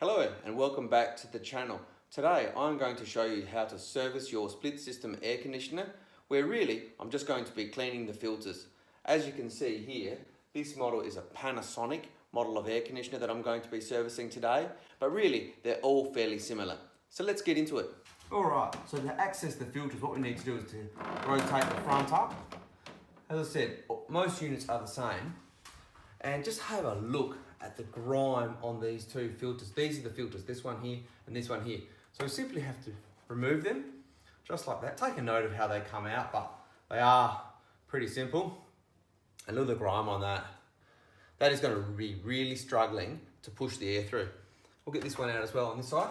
Hello and welcome back to the channel. Today I'm going to show you how to service your split system air conditioner, where really I'm just going to be cleaning the filters. As you can see here, this model is a Panasonic model of air conditioner that I'm going to be servicing today, but really they're all fairly similar. So let's get into it. Alright, so to access the filters, what we need to do is to rotate the front up. As I said, most units are the same. And just have a look at the grime on these two filters. These are the filters, this one here and this one here. So we simply have to remove them, just like that. Take a note of how they come out, but they are pretty simple. And look at the grime on that. That is going to be really struggling to push the air through. We'll get this one out as well on this side.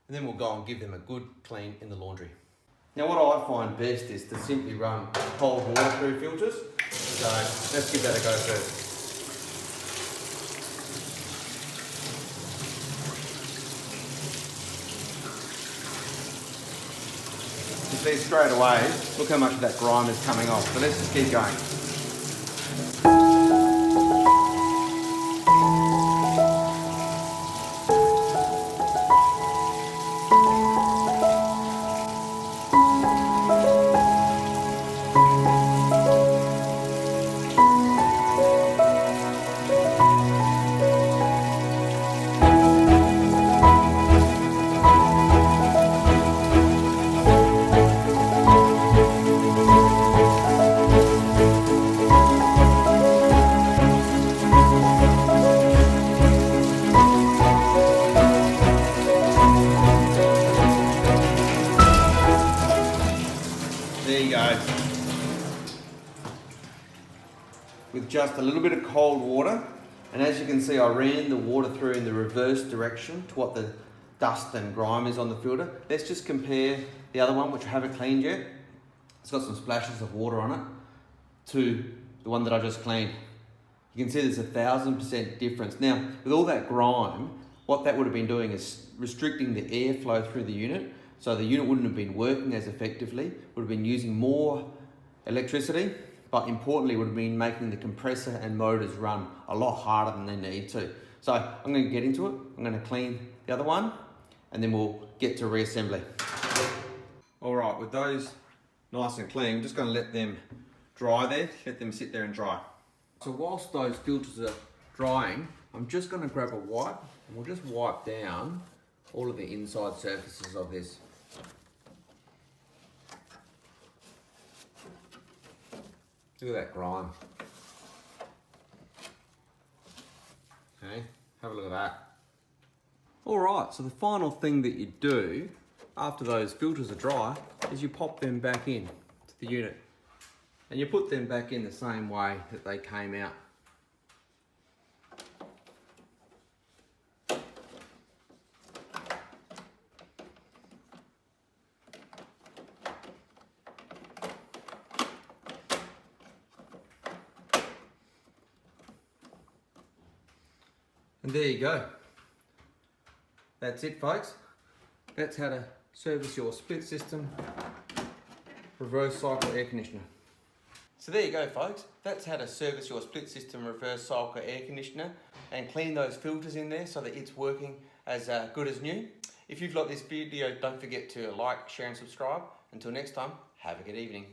And then we'll go and give them a good clean in the laundry. Now what I find best is to simply run cold water through filters. So let's give that a go first. You see straight away, look how much of that grime is coming off. So let's just keep going. There you go. With just a little bit of cold water, and as you can see I ran the water through in the reverse direction to what the dust and grime is on the filter. Let's just compare the other one, which I haven't cleaned yet. It's got some splashes of water on it, to the one that I just cleaned. You can see there's 1000% difference. Now, with all that grime, what that would have been doing is restricting the airflow through the unit, so the unit wouldn't have been working as effectively, would have been using more electricity, but importantly would have been making the compressor and motors run a lot harder than they need to. So I'm going to get into it. I'm going to clean the other one and then we'll get to reassembly. All right, with those nice and clean, I'm just going to let them dry there, let them sit there and dry. So whilst those filters are drying, I'm just going to grab a wipe and we'll just wipe down all of the inside surfaces of this. Look at that grime. Okay, have a look at that. All right, so the final thing that you do after those filters are dry is you pop them back in to the unit. And you put them back in the same way that they came out. And there you go. That's it, folks. That's how to service your split system reverse cycle air conditioner. So there you go, folks. That's how to service your split system reverse cycle air conditioner and clean those filters in there so that it's working as good as new. If you've liked this video, don't forget to like, share and subscribe. Until next time, have a good evening.